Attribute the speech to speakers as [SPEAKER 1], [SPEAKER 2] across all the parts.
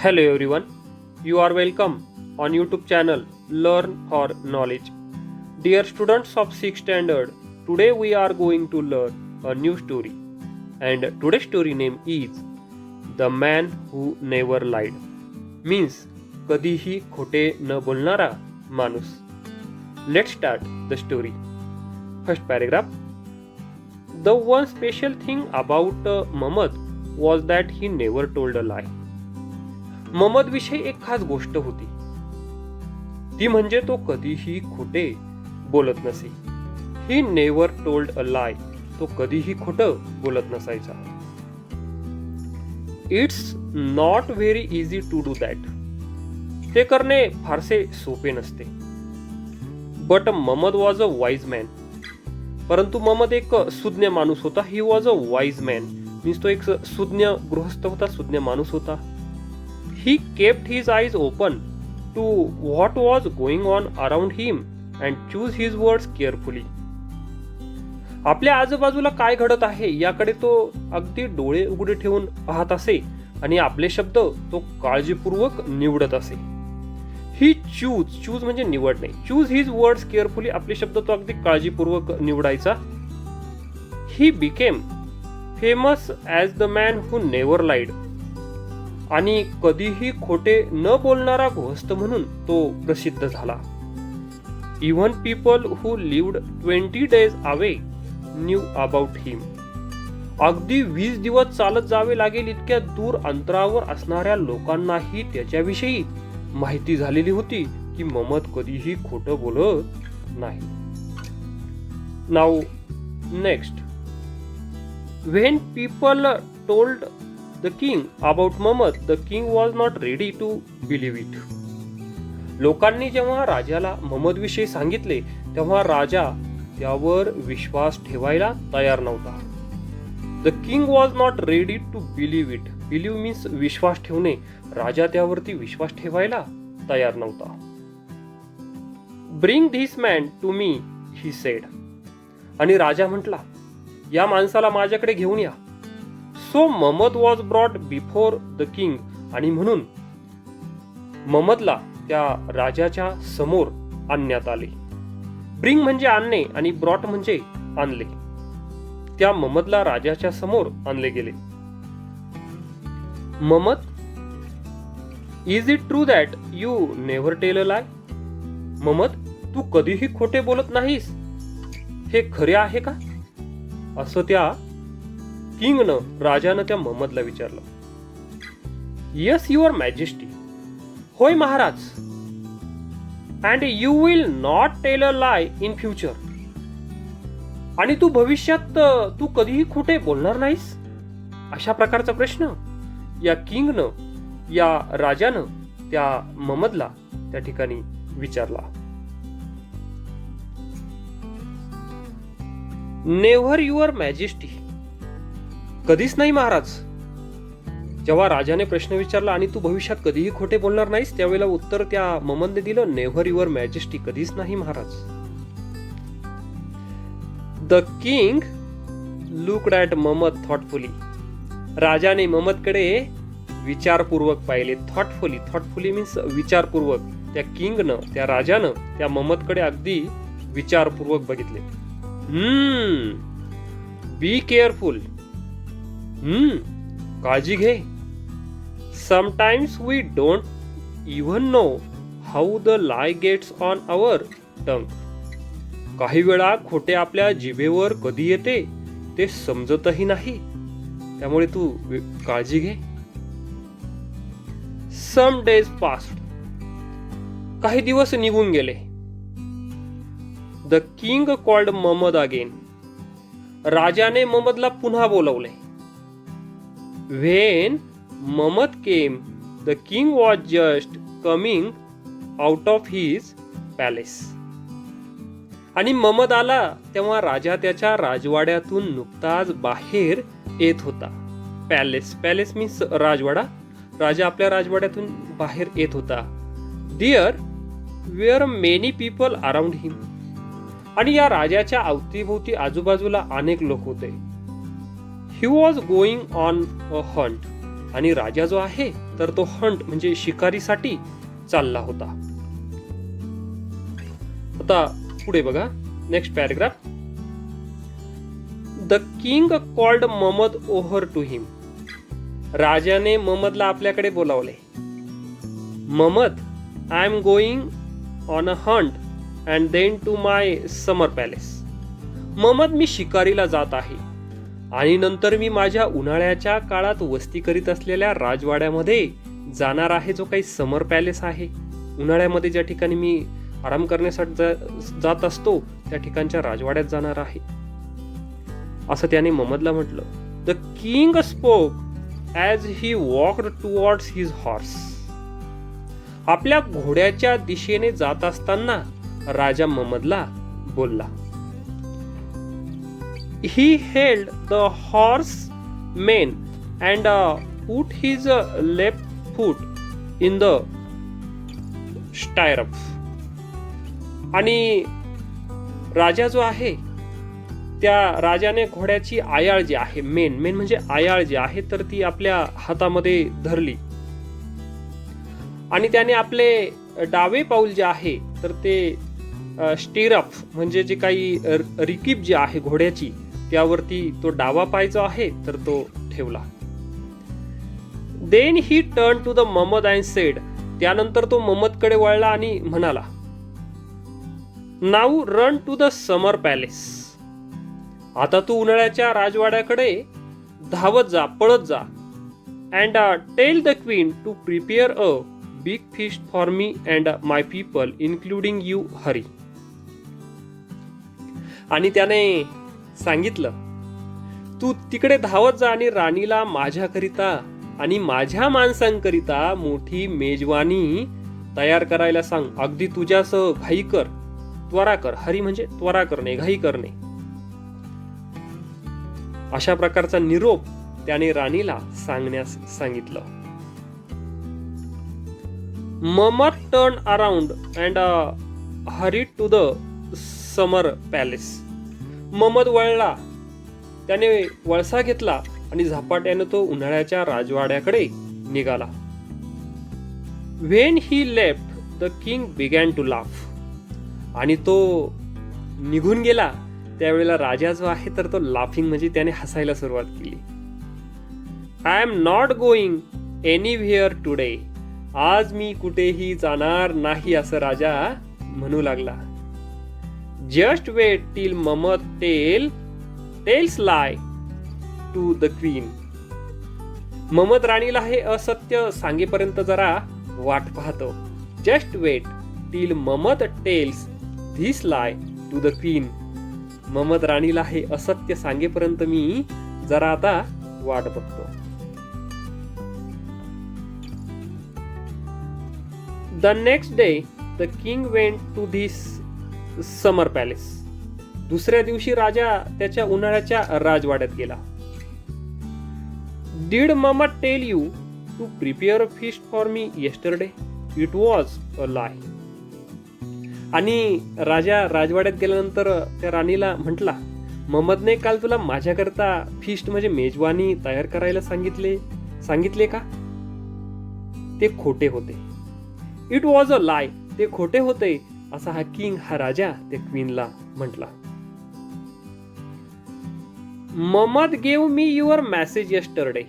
[SPEAKER 1] Hello everyone, you are welcome on YouTube channel Learn for Knowledge. Dear students of 6th standard, today we are going to learn a new story. And today's story name is The Man Who Never Lied. Means कधीही खोटे न बोलणारा माणूस. Let's start the story. First paragraph. The one special thing about Muhammad was that he never told a lie. Mohammed विषयी एक खास गोष्ट होती ती म्हणजे तो कधीही खोटे बोलत नसे. He never told a lie. तो कधीही खोटं बोलत नसायचा. It's not very easy to do that. ते करणे फारसे सोपे नसते. But Mohammed was a wise man. परंतु मोहम्मद एक सुज्ञ माणूस होता. He was a wise man means तो एक सुज्ञ गृहस्थ होता, सुज्ञ माणूस होता. He kept his eyes open to what was going on around him and chose his words carefully. आपल्या आजूबाजूला काय घडत आहे याकडे तो अगदी डोळे उघडे ठेवून पाहत असे आणि आपले शब्द तो काळजीपूर्वक निवडत असे. ही चूज म्हणजे निवडणे. Choose his words carefully. आपले शब्द तो अगदी काळजीपूर्वक निवडायचा. He became famous as the man who never lied. आणि कधीही खोटे न बोलणारा गृहस्थ म्हणून तो प्रसिद्ध झाला. Even people who lived 20 days away knew about him. अगदी 20 दिवस चालत जावे लागेल इतक्या दूर अंतरावर असणाऱ्या लोकांनाही त्याच्याविषयी माहिती झालेली होती की मोहम्मद कधीही खोटं बोलत नाही. Now next. When people told the king about Muhammad, the king was not ready to believe it. लोकांनी जेव्हा राजाला मोहम्मद विषयी सांगितले तेव्हा राजा त्यावर विश्वास ठेवायला तयार नव्हता. The king was not ready to believe it. Believe means विश्वास ठेवणे. राजा त्यावरती विश्वास ठेवायला तयार नव्हता. Bring this man to me, he said. आणि राजा म्हटला, या माणसाला माझ्याकडे घेऊन या. So Mohammed was brought before the king. आणि म्हणून मोहम्मदला त्या राजाच्या समोर आणण्यात आले. ब्रिंग म्हणजे आणणे आणि ब्रॉट म्हणजे आणले. त्या मोहम्मदला राजाच्या समोर आणले गेले. Mohammed, is it true that you never tell a lie. Mohammed, तू कधीही खोटे बोलत नाहीस. हे खरे आहे का? असं त्या किंगनं राजानं त्या मोहम्मदला विचारलं. Yes your majesty. होय महाराज. And you will not tell a lie in future. आणि तू भविष्यात तू कधीही खोटे बोलणार नाहीस. अशा प्रकारचा प्रश्न या किंगनं, या राजानं त्या मोहम्मदला त्या ठिकाणी विचारला. Never your majesty. कधीच नाही महाराज. जेव्हा राजाने प्रश्न विचारला आणि तू भविष्यात कधीही खोटे बोलणार नाहीस त्यावेळेला उत्तर त्या मोहम्मदने दिलं, नेव्हर युअर मॅजेस्टी. कधीच नाही महाराज. The king looked at Mohammed thoughtfully. राजाने मोहम्मदकडे विचारपूर्वक पाहिले. थॉटफुली मीन्स विचारपूर्वक. त्या किंगनं, त्या राजानं त्या मोहम्मदकडे अगदी विचारपूर्वक बघितले. Be careful. काळजी घे. Sometimes we don't even know how the lie gets on our tongue. काही वेळा खोटे आपल्या जिभेवर कधी येते ते समजतही नाही. त्यामुळे तू काळजी घे. Some days passed. काही दिवस निघून गेले. The king called Mohammed again. राजाने मोहम्मदला पुन्हा बोलवले. When Muhammad came, the king was just coming out of his palace. आणि मोहम्मद आला तेव्हा राजा त्याच्या राजवाड्यातून नुकताच बाहेर येत होता. पॅलेस मीन्स राजवाडा. राजा आपल्या राजवाड्यातून बाहेर येत होता. There were many people around him. आणि या राजाच्या अवतीभोवती आजूबाजूला अनेक लोक होते. He was going on a hunt. आणि राजा जो आहे तर तो हंट म्हणजे शिकारीसाठी चालला होता. आता पुढे बघा, next paragraph. The king called Mamad over to him. राजाने ममदला आपल्याकडे बोलावले. Mamad, I am going on a hunt and then to my summer palace. Mamad, मी शिकारीला जात आहे आणि नंतर मी माझ्या उन्हाळ्याच्या काळात वस्ती करीत असलेल्या राजवाड्यामध्ये जाणार आहे, जो काही समर पॅलेस आहे. उन्हाळ्यामध्ये ज्या ठिकाणी मी आराम करण्यासाठी जात असतो त्या ठिकाणच्या राजवाड्यात जाणार आहे, असं त्याने ममदला म्हटलं. The king spoke as he walked towards his horse. आपल्या घोड्याच्या दिशेने जात असताना राजा ममदला बोलला. He held the horse mane and put his left foot in the stirrup. आणि राजा जो आहे त्या राजाने घोड्याची आयाळ जी आहे, मेन म्हणजे आयाळ जी आहे, तर ती आपल्या हातामध्ये धरली आणि त्याने आपले डावे पाऊल जे आहे तर ते स्टिरअप म्हणजे जे काही रिकीप जी आहे घोड्याची त्यावरती तो डावा पाय जो आहे तर तो ठेवला. Then he turn to the Mamad and said. त्यानंतर तो ममदकडे वळला आणि म्हणाला, now run to the summer palace. आता तू उन्हाळ्याच्या राजवाड्याकडे धावत जा, पळत जा. And tell the queen to prepare a big feast for me and my people including you hurry. आणि त्याने सांगितलं, तू तिकडे धावत जा आणि राणीला माझ्याकरिता आणि माझ्या माणसांकरिता मोठी मेजवानी तयार करायला सांग. अगदी तुझ्यासह घाई कर, त्वरा कर. हरी म्हणजे त्वरा करणे, घाई करणे. अशा प्रकारचा निरोप त्याने राणीला सांगण्यास सांगितलं. Mamad turn around and hurry to the summer palace. Mamad वळला, त्याने वळसा घेतला आणि झपाट्याने तो उन्हाळ्याच्या राजवाड्याकडे निघाला. When he left the king began to laugh. आणि तो निघून गेला त्यावेळेला राजा जो आहे तर तो लाफिंग म्हणजे त्याने हसायला सुरुवात केली. I am not going anywhere today. आज मी कुठेही जाणार नाही असं राजा म्हणू लागला. Just wait till Mamad tells lie to the queen. Mamad राणीला हे असत्य सांगेपर्यंत जरा वाट पाहतो. Just wait till Mamad tells this lie to the queen. Mamad राणीला हे असत्य सांगेपर्यंत मी जरा आता वाट बघतो. The next day the king went to this summer palace. दुसऱ्या दिवशी राजा त्याच्या उन्हाळ्याच्या राजवाड्यात गेला. Did Mamad tell you to prepare a feast for me yesterday? It was a lie. आणि राजा राजवाड्यात गेल्यानंतर त्या राणीला म्हटला, ममदने काल तुला माझ्याकरता फीस्ट म्हणजे मेजवानी तयार करायला सांगितले का? ते खोटे होते. इट वॉज अ लाय. ते खोटे होते असा हा किंग, हा राजा त्या क्वीनला म्हटला. Mamad gave me your message yesterday.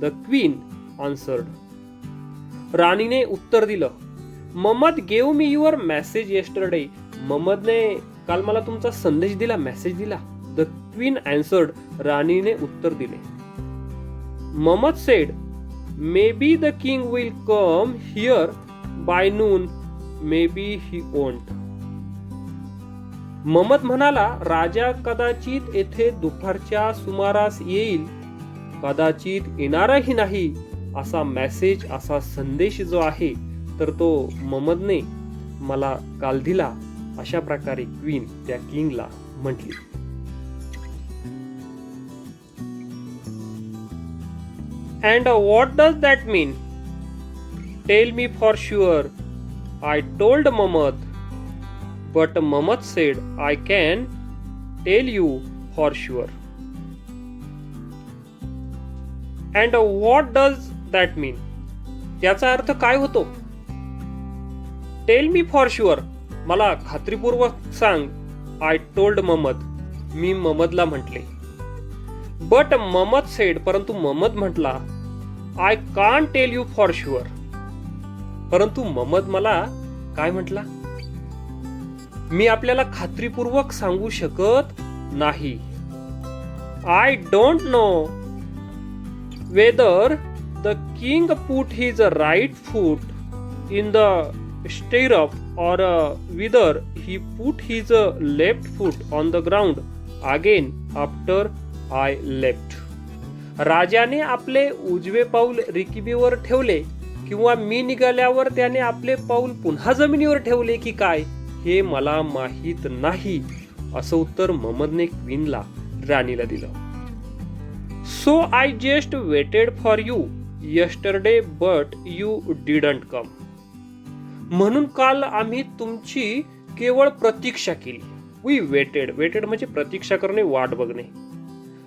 [SPEAKER 1] The queen answered. राणीने उत्तर दिलं, Mamad gave me your message yesterday. ममदने काल मला तुमचा संदेश दिला, मेसेज दिला. The queen answered. राणीने उत्तर दिले. Mamad said, maybe the king will come here by noon, maybe he won't. Mamad म्हणाला, राजा कदाचित येथे दुपारच्या सुमारास येईल, कदाचित येणारही नाही. असा मेसेज, असा संदेश जो आहे तर तो ममदने मला काल दिला. अशा प्रकारे क्वीन त्या किंगला म्हटली. And what does that mean? Tail me for sure. I told Mumad, but Mumad said, I can tell you for sure. And what does that mean? त्याचा अर्थ काय होतो? Tell me for sure. मला खात्रीपूर्वक सांग. I told Mohammed. मी महम्मदला म्हटले. But Mohammed said. परंतु महम्मद म्हटला, I can't tell you for sure. परंतु महम्मद मला काय म्हटला? मी आपल्याला खात्रीपूर्वक सांगू शकत नाही. I don't know whether the king put his right foot in the stirrup or whether he put his left foot on the ground again after I left. राजाने आपले उजवे पाऊल रिकिबीवर ठेवले किंवा मी निघाल्यावर त्याने आपले पाऊल पुन्हा जमिनीवर ठेवले की काय हे मला माहीत नाही, असं उत्तर महम्मदने क्वीनला, राणीला दिलं. So I just waited for you yesterday but you didn't come. म्हणून काल आम्ही तुमची केवळ प्रतीक्षा केली. We waited. वेटेड म्हणजे प्रतीक्षा करणे, वाट बघणे.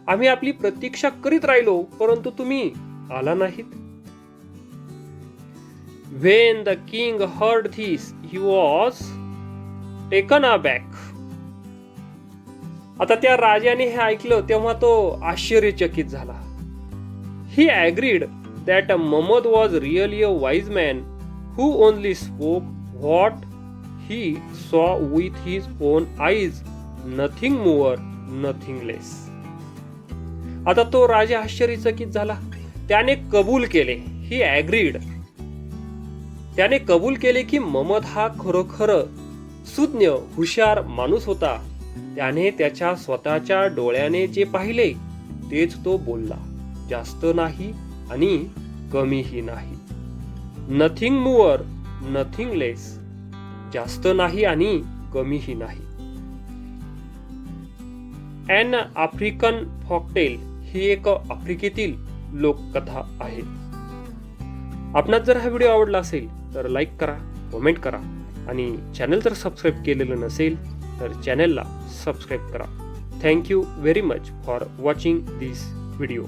[SPEAKER 1] आम्ही आपली प्रतीक्षा करीत राहिलो परंतु तुम्ही आला नाहीत. When the king heard this, he was taken aback. आता त्या राजाने हे ऐकलं तेव्हा तो आश्चर्यचकित झाला. He agreed that Muhammad was really a wise man who only spoke what he saw with his own eyes, nothing more, nothing less. आता तो राजा आश्चर्यचकित झाला. त्याने कबूल केले. ही ॲग्रीड. त्याने कबूल केले की महम्मद हा खरोखर सुज्ञ, हुशार माणूस होता. त्याने त्याच्या स्वतःच्या डोळ्याने जे पाहिले तेच तो बोलला. जास्त नाही आणि कमीही नाही. नथिंग मोर, नथिंग लेस. जास्त नाही आणि कमीही नाही. ॲन आफ्रिकन फॉकटेल ही एक आफ्रिकेतील लोककथा आहे. आपणास जर हा व्हिडिओ आवडला असेल तर लाईक करा, कमेंट करा आणि चॅनल जर सबस्क्राईब केलेलं नसेल तर चॅनलला सबस्क्राईब करा. Thank you very much for watching this video.